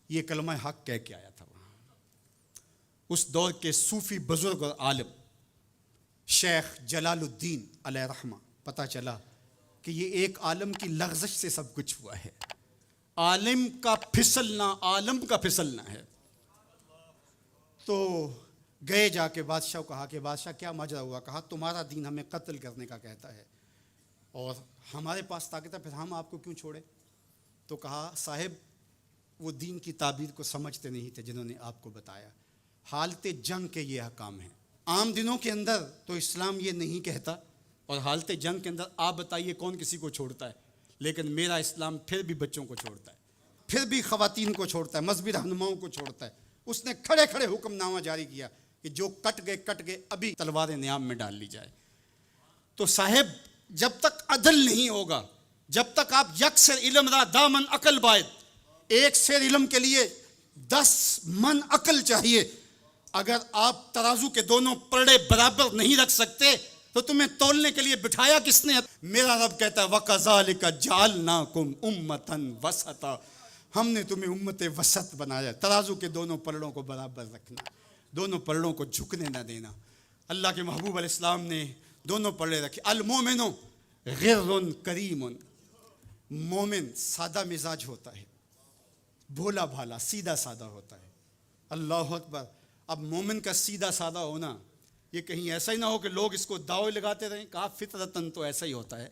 یہ کلمہ حق کہہ کے آیا تھا وہاں. اس دور کے صوفی بزرگ اور عالم شیخ جلال الدین علیہ رحمہ، پتہ چلا کہ یہ ایک عالم کی لغزش سے سب کچھ ہوا ہے. عالم کا پھسلنا عالم کا پھسلنا ہے. تو گئے جا کے بادشاہ کو کہا کہ بادشاہ کیا ماجرا ہوا؟ کہا تمہارا دین ہمیں قتل کرنے کا کہتا ہے اور ہمارے پاس طاقت ہے، پھر ہم آپ کو کیوں چھوڑے؟ تو کہا صاحب وہ دین کی تعبیر کو سمجھتے نہیں تھے جنہوں نے آپ کو بتایا. حالت جنگ کے یہ احکام ہیں. عام دنوں کے اندر تو اسلام یہ نہیں کہتا، اور حالت جنگ کے اندر آپ بتائیے کون کسی کو چھوڑتا ہے؟ لیکن میرا اسلام پھر بھی بچوں کو چھوڑتا ہے، پھر بھی خواتین کو چھوڑتا ہے، مذہبی رہنماؤں کو چھوڑتا ہے. اس نے کھڑے کھڑے حکم نامہ جاری کیا کہ جو کٹ گئے ابھی تلوار نیام میں ڈال لی جائے. تو صاحب جب تک عدل نہیں ہوگا، جب تک آپ یک سیر علم را دامن عقل باید، ایک سیر علم کے لیے 10 من عقل چاہیے. اگر آپ ترازو کے دونوں پلڑے برابر نہیں رکھ سکتے تو تمہیں تولنے کے لیے بٹھایا کس نے؟ میرا رب کہتا ہے وَكَذَلِكَ جَعَلْنَاكُمْ أُمَّةً وَسَطًا، ہم نے تمہیں امت وسط بنایا. ترازو کے دونوں پلڑوں کو برابر رکھنا، دونوں پلڑوں کو جھکنے نہ دینا. اللہ کے محبوب علیہ السلام نے دونوں پلڑے رکھے. المومن غر کریم، مومن سادہ مزاج ہوتا ہے، بھولا بھالا سیدھا سادہ ہوتا ہے. اللہ اکبر. اب مومن کا سیدھا سادہ ہونا یہ کہیں ایسا ہی نہ ہو کہ لوگ اس کو دعوے لگاتے رہیں. کہا فطرتاً تو ایسا ہی ہوتا ہے،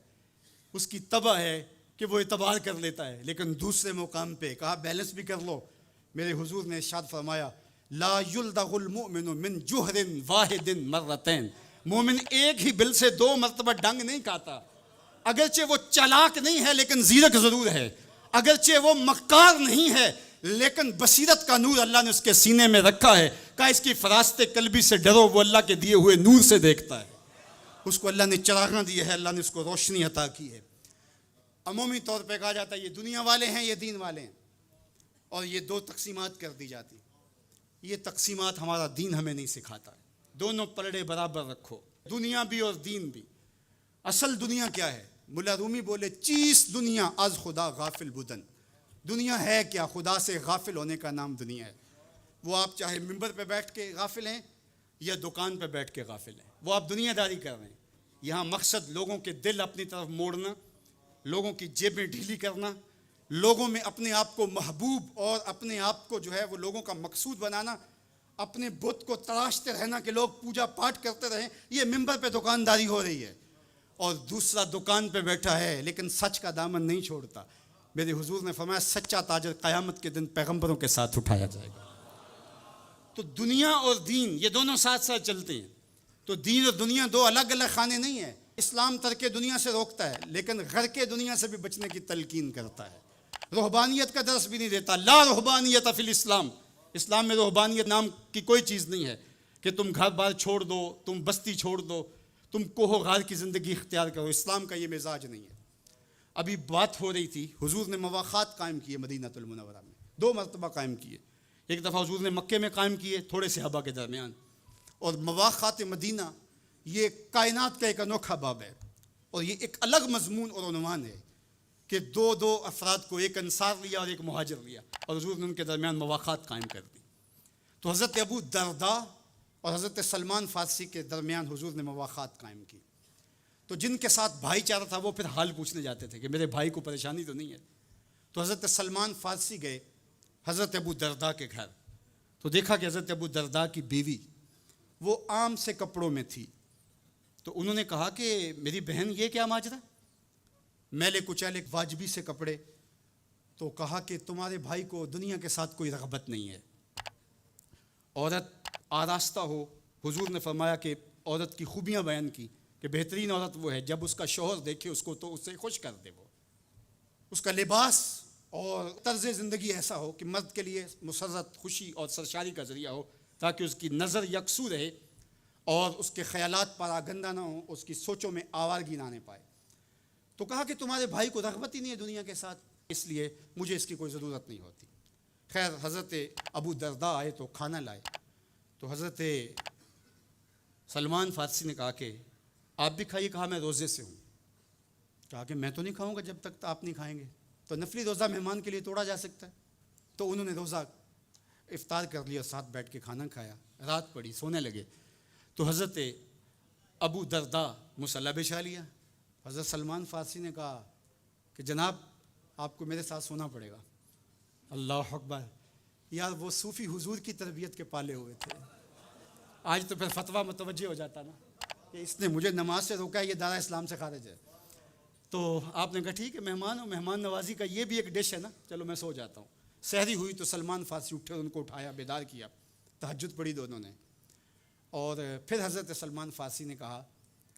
اس کی طبع ہے کہ وہ اعتبار کر لیتا ہے. لیکن دوسرے مقام پہ کہا بیلنس بھی کر لو. میرے حضور نے ارشاد فرمایا لا یلدغ المؤمن من جوہر واحد مرتين، مومن ایک ہی بل سے 2 مرتبہ ڈنگ نہیں کھاتا. اگرچہ وہ چالاک نہیں ہے لیکن زیرک ضرور ہے، اگرچہ وہ مکار نہیں ہے لیکن بصیرت کا نور اللہ نے اس کے سینے میں رکھا ہے. کہا اس کی فراست قلبی سے ڈرو، وہ اللہ کے دیے ہوئے نور سے دیکھتا ہے. اس کو اللہ نے چراغاں دی ہے، اللہ نے اس کو روشنی عطا کی ہے. عمومی طور پہ کہا جاتا ہے یہ دنیا والے ہیں، یہ دین والے ہیں، اور یہ 2 تقسیمات کر دی جاتی. یہ تقسیمات ہمارا دین ہمیں نہیں سکھاتا ہے. دونوں پلڑے برابر رکھو، دنیا بھی اور دین بھی۔ اصل دنیا کیا ہے؟ ملا رومی بولے چیز دنیا از خدا غافل بدن، دنیا ہے کیا؟ خدا سے غافل ہونے کا نام دنیا ہے۔ وہ آپ چاہے ممبر پہ بیٹھ کے غافل ہیں یا دکان پہ بیٹھ کے غافل ہیں، وہ آپ دنیا داری کر رہے ہیں۔ یہاں مقصد لوگوں کے دل اپنی طرف موڑنا، لوگوں کی جیبیں ڈھیلی کرنا، لوگوں میں اپنے آپ کو محبوب اور اپنے آپ کو جو ہے وہ لوگوں کا مقصود بنانا، اپنے بت کو تراشتے رہنا کہ لوگ پوجا پاٹ کرتے رہیں، یہ ممبر پہ دکانداری ہو رہی ہے۔ اور دوسرا دکان پہ بیٹھا ہے لیکن سچ کا دامن نہیں چھوڑتا۔ میرے حضور نے فرمایا سچا تاجر قیامت کے دن پیغمبروں کے ساتھ اٹھایا جائے گا۔ تو دنیا اور دین یہ دونوں ساتھ ساتھ چلتے ہیں۔ تو دین اور دنیا دو الگ الگ خانے نہیں ہیں۔ اسلام ترک دنیا سے روکتا ہے لیکن غرق دنیا سے بھی بچنے کی تلقین کرتا ہے۔ رہبانیت کا درس بھی نہیں دیتا، لا رہبانیت فی الاسلام، اسلام میں رہبانیت نام کی کوئی چیز نہیں ہے کہ تم گھر بار چھوڑ دو، تم بستی چھوڑ دو، تم کوہ و غار کی زندگی اختیار کرو۔ اسلام کا یہ مزاج نہیں ہے۔ ابھی بات ہو رہی تھی، حضور نے مواخات قائم کیے مدینہ المنورہ میں، 2 مرتبہ قائم کیے۔ ایک دفعہ حضور نے مکے میں قائم کیے تھوڑے صحابہ کے درمیان، اور مواخات مدینہ یہ کائنات کا ایک انوکھا باب ہے، اور یہ ایک الگ مضمون اور عنوان ہے کہ دو افراد کو، ایک انصار لیا اور ایک مہاجر لیا، اور حضور نے ان کے درمیان مواخات قائم کر دی۔ تو حضرت ابو درداء اور حضرت سلمان فارسی کے درمیان حضور نے مواخات قائم کی۔ تو جن کے ساتھ بھائی چارہ تھا وہ پھر حال پوچھنے جاتے تھے کہ میرے بھائی کو پریشانی تو نہیں ہے۔ تو حضرت سلمان فارسی گئے حضرت ابو درداء کے گھر، تو دیکھا کہ حضرت ابو درداء کی بیوی وہ عام سے کپڑوں میں تھی۔ تو انہوں نے کہا کہ میری بہن یہ کیا ماجرا، میلے کچیلے واجبی سے کپڑے؟ تو کہا کہ تمہارے بھائی کو دنیا کے ساتھ کوئی رغبت نہیں ہے، عورت آراستہ ہو۔ حضور نے فرمایا کہ عورت کی خوبیاں بیان کی کہ بہترین عورت وہ ہے جب اس کا شوہر دیکھے اس کو تو اس سے خوش کر دے، وہ اس کا لباس اور طرز زندگی ایسا ہو کہ مرد کے لیے مسرت، خوشی اور سرشاری کا ذریعہ ہو، تاکہ اس کی نظر یکسو رہے اور اس کے خیالات پر آگندہ نہ ہوں، اس کی سوچوں میں آوارگی نہ آنے پائے۔ تو کہا کہ تمہارے بھائی کو رغبت ہی نہیں ہے دنیا کے ساتھ، اس لیے مجھے اس کی کوئی ضرورت نہیں ہوتی۔ خیر حضرت ابو درداء آئے تو کھانا لائے، تو حضرت سلمان فارسی نے کہا کہ آپ بھی کھائیے۔ کہا میں روزے سے ہوں۔ کہا کہ میں تو نہیں کھاؤں گا جب تک آپ نہیں کھائیں گے، تو نفلی روزہ مہمان کے لیے توڑا جا سکتا ہے۔ تو انہوں نے روزہ افطار کر لیا، ساتھ بیٹھ کے کھانا کھایا، رات پڑی، سونے لگے۔ تو حضرت ابو درداء مصلی بچھا لیا۔ حضرت سلمان فارسی نے کہا کہ جناب آپ کو میرے ساتھ سونا پڑے گا۔ اللہ اکبر! یار وہ صوفی حضور کی تربیت کے پالے ہوئے تھے، آج تو پھر فتویٰ متوجہ ہو جاتا نا کہ اس نے مجھے نماز سے روکا ہے، یہ دارا اسلام سے خارج ہے۔ تو آپ نے کہا ٹھیک ہے، مہمان ہو، مہمان نوازی کا یہ بھی ایک ڈش ہے نا، چلو میں سو جاتا ہوں۔ سحری ہوئی تو سلمان فارسی اٹھے، ان کو اٹھایا، بیدار کیا، تہجد پڑھی دونوں نے۔ اور پھر حضرت سلمان فارسی نے کہا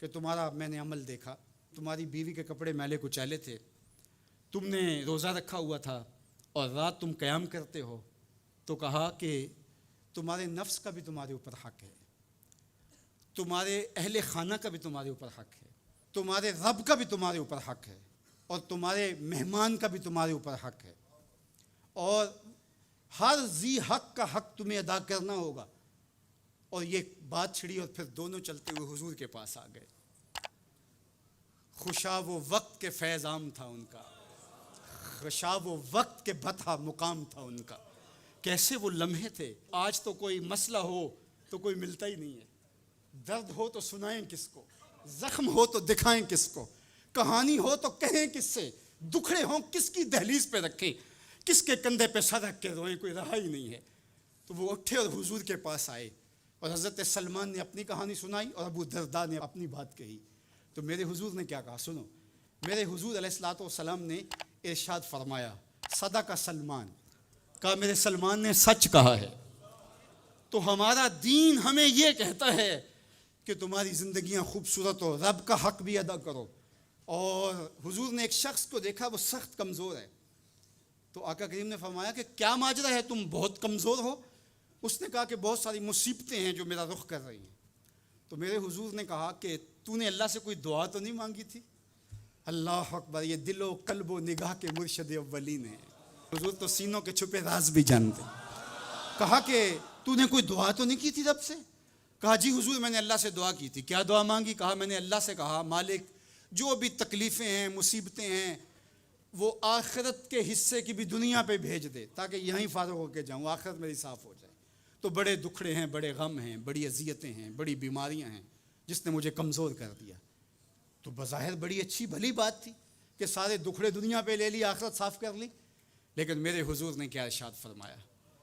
کہ تمہارا میں نے عمل دیکھا، تمہاری بیوی کے کپڑے میلے کچیلے تھے، تم نے روزہ رکھا ہوا تھا اور رات تم قیام کرتے ہو۔ تو کہا کہ تمہارے نفس کا بھی تمہارے اوپر حق ہے، تمہارے اہل خانہ کا بھی تمہارے اوپر حق ہے، تمہارے رب کا بھی تمہارے اوپر حق ہے، اور تمہارے مہمان کا بھی تمہارے اوپر حق ہے، اور ہر ذی حق کا حق تمہیں ادا کرنا ہوگا۔ اور یہ بات چھڑی اور پھر دونوں چلتے ہوئے حضور کے پاس آ گئے۔ خوشا وہ وقت کے فیض عام تھا ان کا، خوشا وہ وقت کے بطح مقام تھا ان کا۔ کیسے وہ لمحے تھے! آج تو کوئی مسئلہ ہو تو کوئی ملتا ہی نہیں ہے، درد ہو تو سنائیں کس کو، زخم ہو تو دکھائیں کس کو، کہانی ہو تو کہیں کس سے، دکھڑے ہوں کس کی دہلیز پہ رکھیں، کس کے کندھے پہ سر رکھ کے روئیں، کوئی رہا ہی نہیں ہے۔ تو وہ اٹھے اور حضور کے پاس آئے، اور حضرت سلمان نے اپنی کہانی سنائی اور ابو درداء نے اپنی بات کہی۔ تو میرے حضور نے کیا کہا سنو، میرے حضور علیہ الصلوۃ والسلام نے ارشاد فرمایا، صدق سلمان، کہا میرے سلمان نے سچ کہا ہے۔ تو ہمارا دین ہمیں یہ کہتا ہے کہ تمہاری زندگیاں خوبصورت ہو، رب کا حق بھی ادا کرو۔ اور حضور نے ایک شخص کو دیکھا وہ سخت کمزور ہے، تو آقا کریم نے فرمایا کہ کیا ماجرا ہے، تم بہت کمزور ہو؟ اس نے کہا کہ بہت ساری مصیبتیں ہیں جو میرا رخ کر رہی ہیں۔ تو میرے حضور نے کہا کہ تو نے اللہ سے کوئی دعا تو نہیں مانگی تھی؟ اللہ اکبر! یہ دل و قلب و نگاہ کے مرشد اولین ہیں، حضور تو سینوں کے چھپے راز بھی جانتے۔ کہا کہ تو نے کوئی دعا تو نہیں کی تھی رب سے؟ کہا جی حضور میں نے اللہ سے دعا کی تھی. کیا دعا مانگی؟ کہا میں نے اللہ سے کہا مالک جو بھی تکلیفیں ہیں مصیبتیں ہیں وہ آخرت کے حصے کی بھی دنیا پہ بھیج دے تاکہ یہیں فارغ ہو کے جاؤں، آخرت میری صاف ہو جائے. تو بڑے دکھڑے ہیں، بڑے غم ہیں، بڑی اذیتیں ہیں، بڑی بیماریاں ہیں جس نے مجھے کمزور کر دیا. تو بظاہر بڑی اچھی بھلی بات تھی کہ سارے دکھڑے دنیا پہ لے لی، آخرت صاف کر لی. لیکن میرے حضور نے کیا ارشاد فرمایا؟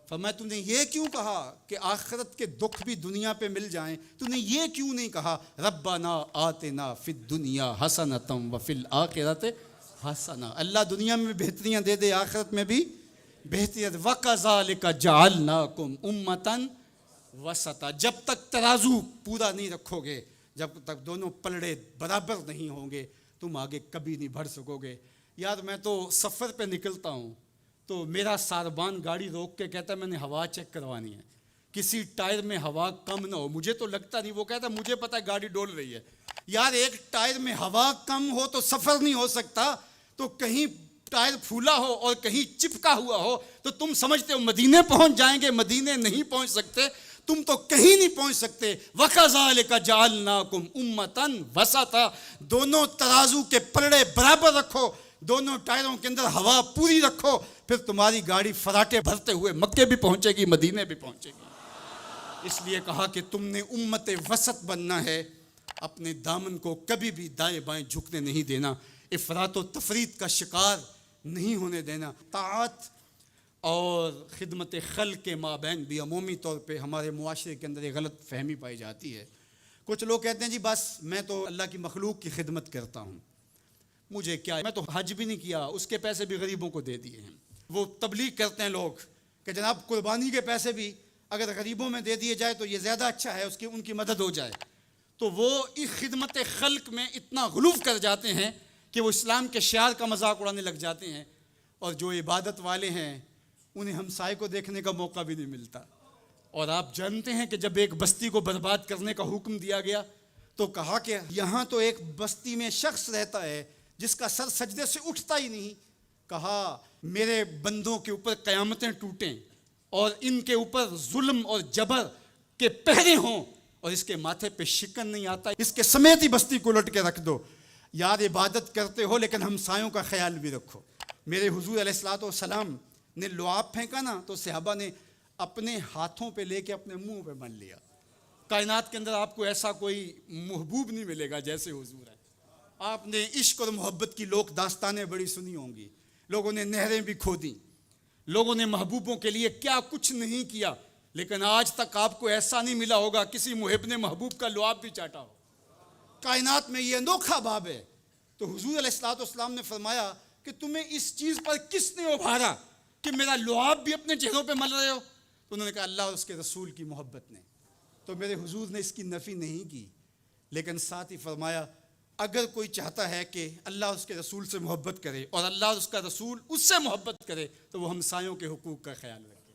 فرمایا تم نے یہ کیوں کہا کہ آخرت کے دکھ بھی دنیا پہ مل جائیں؟ تم نے یہ کیوں نہیں کہا ربنا آتنا فی الدنیا حسنۃ وفی الآخرۃ حسنہ، اللہ دنیا میں بہتریاں دے دے، آخرت میں بھی بہتریاں دے. وَكَذَلِكَ جَعَلْنَاكُمْ أُمَّةً وَسَطًا، جب تک ترازو پورا نہیں رکھو گے، جب تک دونوں پلڑے برابر نہیں ہوں گے، تم آگے کبھی نہیں بڑھ سکو گے. یار میں تو سفر پہ نکلتا ہوں تو میرا ساربان گاڑی روک کے کہتا ہے میں نے ہوا چیک کروانی ہے، کسی ٹائر میں ہوا کم نہ ہو. مجھے تو لگتا نہیں، وہ کہتا ہے مجھے پتہ ہے گاڑی ڈول رہی ہے. یار ایک ٹائر میں ہوا کم ہو تو سفر نہیں ہو سکتا، تو کہیں ٹائر پھولا ہو اور کہیں چپکا ہوا ہو تو تم سمجھتے ہو مدینے پہنچ جائیں گے، مدینے نہیں پہنچ سکتے، تم تو کہیں نہیں پہنچ سکتے. وَكَذَلِكَ جَعَلْنَاكُمْ أُمَّةً وَسَطًا، دونوں ترازو کے پلڑے برابر رکھو، دونوں ٹائروں کے اندر ہوا پوری رکھو، پھر تمہاری گاڑی فراٹے بھرتے ہوئے مکے بھی پہنچے گی، مدینے بھی پہنچے گی. اس لیے کہا کہ تم نے امت وسط بننا ہے، اپنے دامن کو کبھی بھی دائیں بائیں جھکنے نہیں دینا، افراط و تفریط کا شکار نہیں ہونے دینا. طاعت اور خدمت خلق کے مابین بھی عمومی طور پہ ہمارے معاشرے کے اندر ایک غلط فہمی پائی جاتی ہے. کچھ لوگ کہتے ہیں جی بس میں تو اللہ کی مخلوق کی خدمت کرتا ہوں، مجھے کیا ہے، میں تو حج بھی نہیں کیا، اس کے پیسے بھی غریبوں کو دے دیے ہیں. وہ تبلیغ کرتے ہیں لوگ کہ جناب قربانی کے پیسے بھی اگر غریبوں میں دے دیے جائے تو یہ زیادہ اچھا ہے، ان کی مدد ہو جائے. تو وہ اس خدمت خلق میں اتنا غلو کر جاتے ہیں کہ وہ اسلام کے شعار کا مذاق اڑانے لگ جاتے ہیں، اور جو عبادت والے ہیں انہیں ہمسائے کو دیکھنے کا موقع بھی نہیں ملتا. اور آپ جانتے ہیں کہ جب ایک بستی کو برباد کرنے کا حکم دیا گیا تو کہا کہ یہاں تو ایک بستی میں شخص رہتا ہے جس کا سر سجدے سے اٹھتا ہی نہیں. کہا میرے بندوں کے اوپر قیامتیں ٹوٹیں اور ان کے اوپر ظلم اور جبر کے پہرے ہوں اور اس کے ماتھے پہ شکن نہیں آتا، اس کے سمیت ہی بستی کو لٹ کے رکھ دو. یار عبادت کرتے ہو لیکن ہمسایوں کا خیال بھی رکھو. میرے حضور علیہ الصلوۃ والسلام نے لعاب پھینکا نا تو صحابہ نے اپنے ہاتھوں پہ لے کے اپنے منہ پہ بن لیا. کائنات کے اندر آپ کو ایسا کوئی محبوب نہیں ملے گا جیسے حضور ہے. آپ نے عشق اور محبت کی لوک داستانیں بڑی سنی ہوں گی، لوگوں نے نہریں بھی کھودیں، لوگوں نے محبوبوں کے لیے کیا کچھ نہیں کیا، لیکن آج تک آپ کو ایسا نہیں ملا ہوگا کسی محب نے محبوب کا لعاب بھی چاٹا ہو. کائنات میں یہ انوکھا باب ہے. تو حضور علیہ الصلوۃ والسلام نے فرمایا کہ تمہیں اس چیز پر کس نے ابھارا کہ میرا لعاب بھی اپنے چہروں پہ مل رہے ہو؟ تو انہوں نے کہا اللہ اور اس کے رسول کی محبت نے. تو میرے حضور نے اس کی نفی نہیں کی، لیکن ساتھ ہی فرمایا اگر کوئی چاہتا ہے کہ اللہ اور اس کے رسول سے محبت کرے اور اللہ اور اس کا رسول اس سے محبت کرے تو وہ ہمسایوں کے حقوق کا خیال رکھے.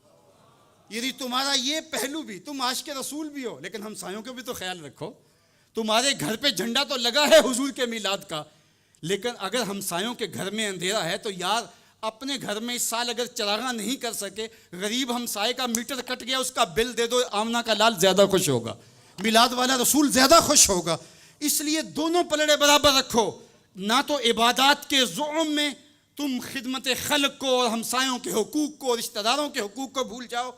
یعنی تمہارا یہ پہلو بھی، تم عاشق رسول بھی ہو لیکن ہمسایوں کا بھی تو خیال رکھو. تمہارے گھر پہ جھنڈا تو لگا ہے حضور کے میلاد کا، لیکن اگر ہمسایوں کے گھر میں اندھیرا ہے تو یار اپنے گھر میں اس سال اگر چراغاں نہیں کر سکے، غریب ہمسائے کا میٹر کٹ گیا اس کا بل دے دو، آمنہ کا لال زیادہ خوش ہوگا، میلاد والا رسول زیادہ خوش ہوگا. اس لیے دونوں پلڑے برابر رکھو. نہ تو عبادات کے زعم میں تم خدمت خلق کو اور ہمسایوں کے حقوق کو اور رشتہ داروں کے حقوق کو بھول جاؤ،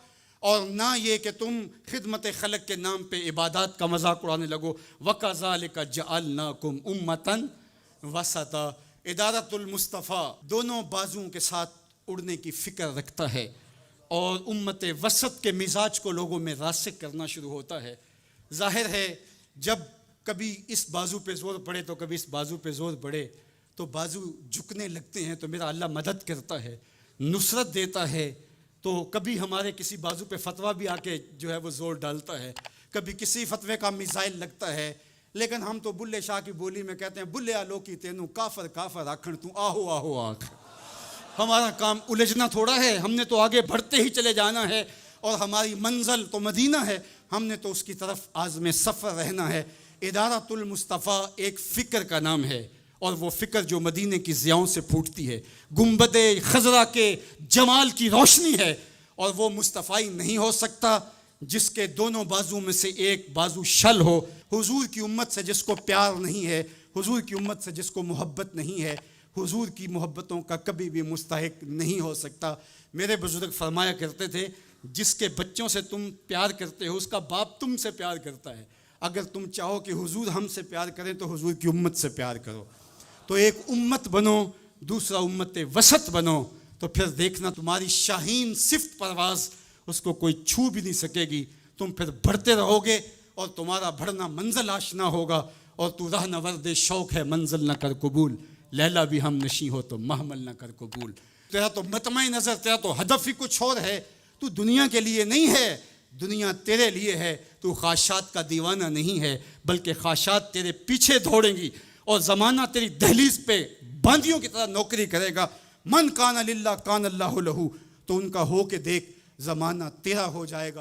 اور نہ یہ کہ تم خدمت خلق کے نام پہ عبادات کا مذاق اڑانے لگو. وَكَذَلِكَ جَعَلْنَاكُمْ أُمَّةً وَسَطًا. ادارت المصطفیٰ دونوں بازوؤں کے ساتھ اڑنے کی فکر رکھتا ہے اور امت وسط کے مزاج کو لوگوں میں راسخ کرنا شروع ہوتا ہے. ظاہر ہے جب کبھی اس بازو پہ زور پڑے تو کبھی اس بازو پہ زور پڑے تو بازو جھکنے لگتے ہیں، تو میرا اللہ مدد کرتا ہے، نصرت دیتا ہے. تو کبھی ہمارے کسی بازو پہ فتویٰ بھی آ کے جو ہے وہ زور ڈالتا ہے، کبھی کسی فتوے کا میزائل لگتا ہے، لیکن ہم تو بلے شاہ کی بولی میں کہتے ہیں بلے آلو کی تینوں کافر کافر آکھن تو آہو آہو آکھ. ہمارا کام الجھنا تھوڑا ہے، ہم نے تو آگے بڑھتے ہی چلے جانا ہے، اور ہماری منزل تو مدینہ ہے، ہم نے تو اس کی طرف عازم سفر رہنا ہے. ادارت المصطفیٰ ایک فکر کا نام ہے، اور وہ فکر جو مدینے کی ضیاؤں سے پھوٹتی ہے، گنبد خضرا کے جمال کی روشنی ہے، اور وہ مصطفی نہیں ہو سکتا جس کے دونوں بازو میں سے ایک بازو شل ہو. حضور کی امت سے جس کو پیار نہیں ہے، حضور کی امت سے جس کو محبت نہیں ہے، حضور کی محبتوں کا کبھی بھی مستحق نہیں ہو سکتا. میرے بزرگ فرمایا کرتے تھے جس کے بچوں سے تم پیار کرتے ہو اس کا باپ تم سے پیار کرتا ہے. اگر تم چاہو کہ حضور ہم سے پیار کریں تو حضور کی امت سے پیار کرو. تو ایک امت بنو، دوسرا امت وسط بنو، تو پھر دیکھنا تمہاری شاہین صفت پرواز اس کو کوئی چھو بھی نہیں سکے گی. تم پھر بڑھتے رہو گے اور تمہارا بڑھنا منزل آشنا ہوگا. اور تو رہ نورد شوق ہے منزل نہ کر قبول، لیلا بھی ہم نشیں ہو تو محمل نہ کر قبول. تیرا تو مطمع نظر، تیرا تو ہدف ہی کچھ اور ہے. تو دنیا کے لیے نہیں ہے، دنیا تیرے لیے ہے. تو خواہشات کا دیوانہ نہیں ہے، بلکہ خواہشات تیرے پیچھے دوڑیں گی اور زمانہ تیری دہلیز پہ باندیوں کی طرح نوکری کرے گا. من کان للہ کان اللہ لہو، تو ان کا ہو کے دیکھ، زمانہ تیرا ہو جائے گا.